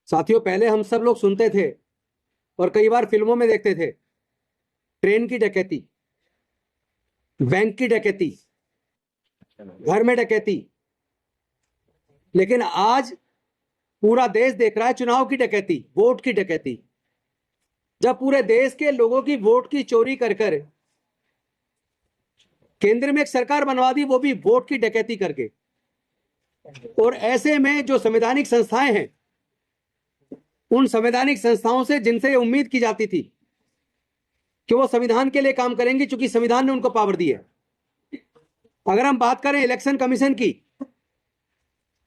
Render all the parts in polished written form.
साथियों, पहले हम सब लोग सुनते थे और कई बार फिल्मों में देखते थे, ट्रेन की डकैती, बैंक की डकैती, घर में डकैती। लेकिन आज पूरा देश देख रहा है चुनाव की डकैती, वोट की डकैती। जब पूरे देश के लोगों की वोट की चोरी कर कर केंद्र में एक सरकार बनवा दी, वो भी वोट की डकैती करके। और ऐसे में जो संवैधानिक संस्थाएं हैं, उन संवैधानिक संस्थाओं से जिनसे उम्मीद की जाती थी कि वो संविधान के लिए काम करेंगे, क्योंकि संविधान ने उनको पावर दी है। अगर हम बात करें इलेक्शन कमीशन की,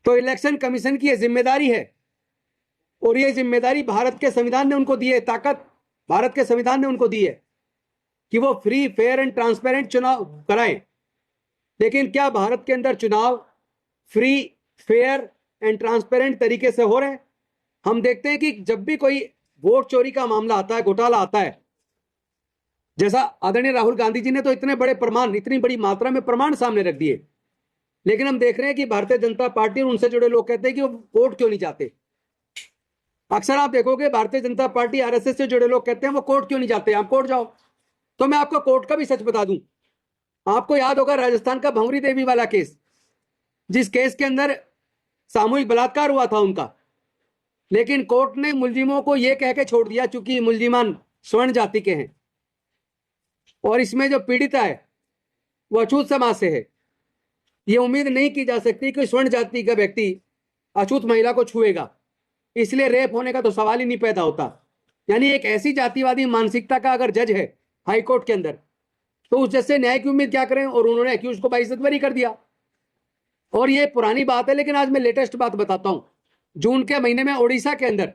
तो इलेक्शन कमीशन की यह जिम्मेदारी है, और ये जिम्मेदारी भारत के संविधान ने उनको दी है, ताकत भारत के संविधान ने उनको दी है कि वो फ्री, फेयर एंड ट्रांसपेरेंट चुनाव कराएं। लेकिन क्या भारत के अंदर चुनाव फ्री, फेयर एंड ट्रांसपेरेंट तरीके से हो रहे हैं? हम देखते हैं कि जब भी कोई वोट चोरी का मामला आता है, घोटाला आता है, जैसा आदरणीय राहुल गांधी जी ने तो इतने बड़े प्रमाण, इतनी बड़ी मात्रा में प्रमाण सामने रख दिए, लेकिन हम देख रहे हैं कि भारतीय जनता पार्टी और उनसे जुड़े लोग कहते हैं कि वो कोर्ट क्यों नहीं जाते। अक्सर आप देखोगे भारतीय जनता पार्टी, आरएसएस से जुड़े लोग कहते हैं वो कोर्ट क्यों नहीं जाते, आप कोर्ट जाओ। तो मैं आपको कोर्ट का भी सच बता दूं, आपको याद होगा राजस्थान का भंवरी देवी वाला केस, जिस केस के अंदर सामूहिक बलात्कार हुआ था उनका, लेकिन कोर्ट ने मुलजिमों को यह कह के छोड़ दिया, चूंकि मुलजिमान स्वर्ण जाति के हैं और इसमें जो पीड़िता है वो अछूत समाज से है। ये उम्मीद नहीं की जा सकती कि स्वर्ण जाति का व्यक्ति अछूत महिला को छुएगा, इसलिए रेप होने का तो सवाल ही नहीं पैदा होता। यानी एक ऐसी जातिवादी मानसिकता का अगर जज है हाई कोर्ट के अंदर, तो उस जज से न्याय की उम्मीद क्या करें। और उन्होंने एक्यूज को बाइज्जत बरी कर दिया। और ये पुरानी बात है, लेकिन आज मैं लेटेस्ट बात बताता हूं। जून के महीने में उड़ीसा के अंदर,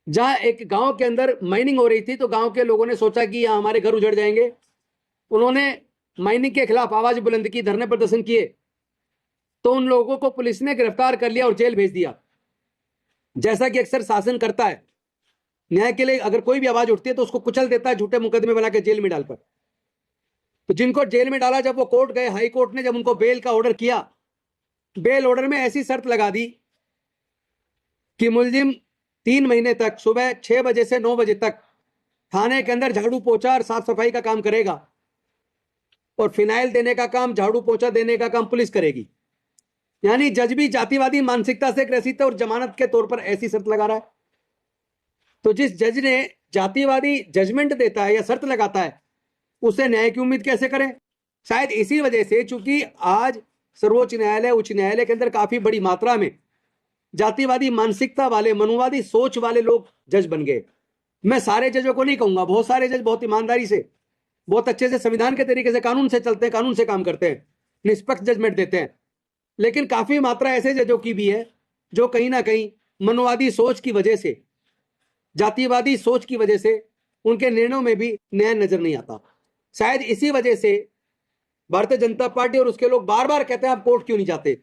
जहां एक गांव के अंदर माइनिंग हो रही थी, तो गांव के लोगों ने सोचा कि यहां हमारे घर उजड़ जाएंगे। उन्होंने माइनिंग के खिलाफ आवाज बुलंद की, धरने प्रदर्शन किए, तो उन लोगों को पुलिस ने गिरफ्तार कर लिया और जेल भेज दिया। जैसा कि अक्सर शासन करता है, न्याय के लिए अगर कोई भी आवाज उठती है तो उसको कुचल देता है, झूठे मुकदमे बना के जेल में डालकर। तो जिनको जेल में डाला, जब वो कोर्ट गए, हाई कोर्ट ने जब उनको बेल का ऑर्डर किया, बेल ऑर्डर में ऐसी शर्त लगा दी कि मुलजिम 3 महीने तक सुबह 6 बजे से 9 बजे तक थाने के अंदर झाड़ू पोछा और साफ सफाई का काम करेगा, और फिनाइल देने का काम, झाड़ू पोछा देने का काम पुलिस करेगी। यानी जज भी जातिवादी मानसिकता से ग्रसित है और जमानत के तौर पर ऐसी शर्त लगा रहा है। तो जिस जज ने जातिवादी जजमेंट देता है या शर्त लगाता है, उसे न्याय की उम्मीद कैसे करें? शायद इसी वजह से, चूंकि आज सर्वोच्च न्यायालय, उच्च न्यायालय के अंदर काफी बड़ी मात्रा में जातिवादी मानसिकता वाले, मनुवादी सोच वाले लोग जज बन गए। मैं सारे जजों को नहीं कहूंगा, बहुत सारे जज बहुत ईमानदारी से, बहुत अच्छे से संविधान के तरीके से, कानून से चलते हैं, कानून से काम करते हैं, निष्पक्ष जजमेंट देते हैं। लेकिन काफी मात्रा ऐसे जजों की भी है जो कहीं ना कहीं मनुवादी सोच की वजह से, जातिवादी सोच की वजह से उनके निर्णयों में भी न्याय नजर नहीं आता। शायद इसी वजह से भारतीय जनता पार्टी और उसके लोग बार बार कहते हैं आप कोर्ट क्यों नहीं जाते,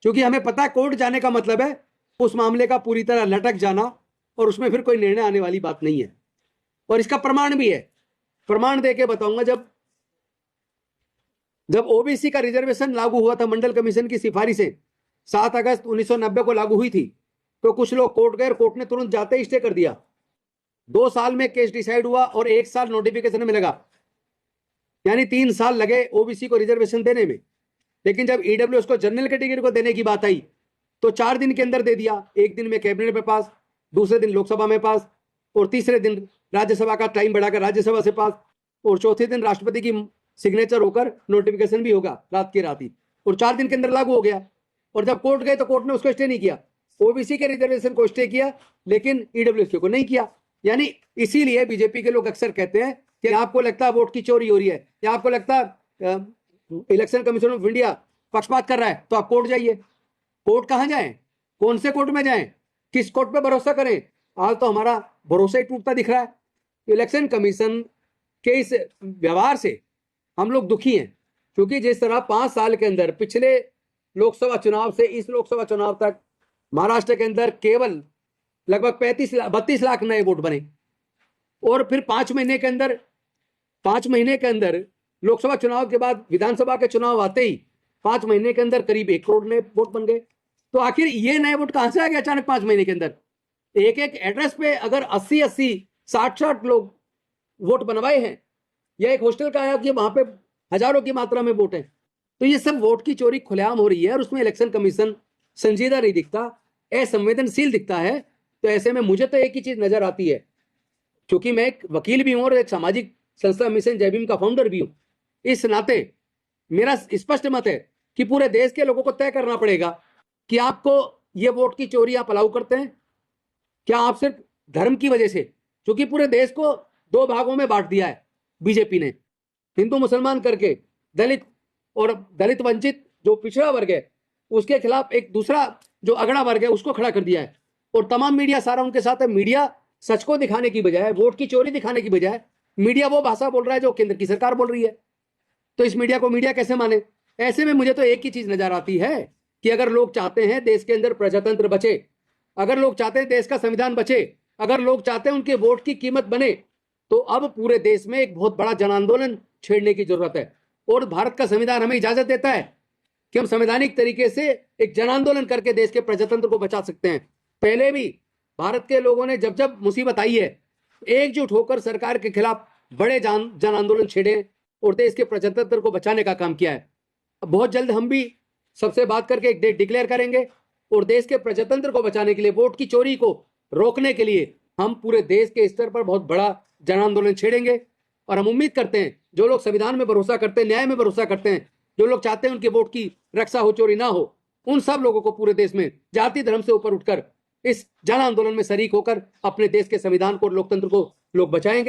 क्योंकि हमें पता है कोर्ट जाने का मतलब है उस मामले का पूरी तरह लटक जाना, और उसमें फिर कोई निर्णय आने वाली बात नहीं है। और इसका प्रमाण भी है, प्रमाण देके बताऊंगा। जब ओबीसी का रिजर्वेशन लागू हुआ था, मंडल कमीशन की सिफारिशें 7 अगस्त 1990 को लागू हुई थी, तो कुछ लोग कोर्ट गए, कोर्ट ने तुरंत जाते ही स्टे कर दिया। 2 साल में केस डिसाइड हुआ और 1 साल नोटिफिकेशन में लगा, यानी 3 साल लगे ओबीसी को रिजर्वेशन देने में। लेकिन जब ईडब्ल्यूएस को, जनरल कैटेगरी को देने की बात आई, तो 4 दिन के अंदर दे दिया। 1 दिन में कैबिनेट में पास, दूसरे दिन लोकसभा में पास, और तीसरे दिन राज्यसभा का टाइम बढ़ाकर राज्यसभा से पास, और चौथे दिन राष्ट्रपति की सिग्नेचर होकर नोटिफिकेशन भी होगा रात की रात ही, और 4 दिन के अंदर लागू हो गया। और जब कोर्ट गए तो कोर्ट ने उसको स्टे नहीं किया, ओबीसी के रिजर्वेशन को स्टे किया, लेकिन ईडब्ल्यूएस को नहीं किया। यानी इसीलिए बीजेपी के लोग अक्सर कहते हैं कि आपको लगता है वोट की चोरी हो रही है, या आपको लगता है इलेक्शन कमीशन ऑफ इंडिया पक्षपात कर रहा है, तो आप कोर्ट जाइए। कोर्ट कहां जाएं? कौन से कोर्ट में जाएं? किस कोर्ट पे भरोसा करें? आज तो हमारा भरोसा ही टूटता दिख रहा है। इलेक्शन कमीशन के इस व्यवहार से हम लोग दुखी हैं, क्योंकि जिस तरह 5 साल के अंदर, पिछले लोकसभा चुनाव से इस लोकसभा चुनाव तक महाराष्ट्र के अंदर केवल लगभग 32 लाख नए वोट बने, और फिर 5 महीने के अंदर लोकसभा चुनाव के बाद विधानसभा के चुनाव आते ही 5 महीने के अंदर करीब 1 करोड़ नए वोट बन गए। तो आखिर ये नए वोट कहां से आ गए अचानक 5 महीने के अंदर? एक एक एड्रेस पे अगर 80-80, 60-60 लोग वोट बनवाए हैं, या एक हॉस्टल का आया कि वहां पे हजारों की मात्रा में वोट है, तो ये सब वोट की चोरी खुलेआम हो रही है और उसमें इलेक्शन कमीशन संजीदा नहीं दिखता, असंवेदनशील दिखता है। तो ऐसे में मुझे तो एक ही चीज नजर आती है, क्योंकि मैं एक वकील भी हूं और एक सामाजिक संस्था मिशन जय भीम का फाउंडर भी हूं, इस नाते मेरा स्पष्ट मत है कि पूरे देश के लोगों को तय करना पड़ेगा कि आपको ये वोट की चोरी आप अलाउ करते हैं क्या, आप सिर्फ धर्म की वजह से, क्योंकि पूरे देश को दो भागों में बांट दिया है बीजेपी ने, हिंदू मुसलमान करके, दलित और दलित वंचित जो पिछड़ा वर्ग है उसके खिलाफ एक दूसरा जो अगड़ा वर्ग है उसको खड़ा कर दिया है, और तमाम मीडिया सारा उनके साथ है। मीडिया सच को दिखाने की बजाय, वोट की चोरी दिखाने की बजाय, मीडिया वो भाषा बोल रहा है जो केंद्र की सरकार बोल रही है। तो इस मीडिया को मीडिया कैसे माने? ऐसे में मुझे तो एक ही चीज नजर आती है कि अगर लोग चाहते हैं देश के अंदर प्रजातंत्र बचे, अगर लोग चाहते हैं देश का संविधान बचे, अगर लोग चाहते हैं उनके वोट की कीमत बने, तो अब पूरे देश में एक बहुत बड़ा जन आंदोलन छेड़ने की जरूरत है। और भारत का संविधान हमें इजाजत देता है कि हम संवैधानिक तरीके से एक जन आंदोलन करके देश के प्रजातंत्र को बचा सकते हैं। पहले भी भारत के लोगों ने जब जब मुसीबत आई है, एकजुट होकर सरकार के खिलाफ बड़े जन आंदोलन छेड़े और देश के प्रजातंत्र को बचाने का काम किया है। अब बहुत जल्द हम भी सबसे बात करके एक डेट डिक्लेयर करेंगे और देश के प्रजातंत्र को बचाने के लिए, वोट की चोरी को रोकने के लिए हम पूरे देश के स्तर पर बहुत बड़ा जन आंदोलन छेड़ेंगे। और हम उम्मीद करते हैं जो लोग संविधान में भरोसा करते हैं, न्याय में भरोसा करते हैं, जो लोग चाहते हैं उनके वोट की रक्षा हो, चोरी ना हो, उन सब लोगों को पूरे देश में जाति धर्म से ऊपर उठकर इस जन आंदोलन में शरीक होकर अपने देश के संविधान को और लोकतंत्र को लोग बचाएंगे।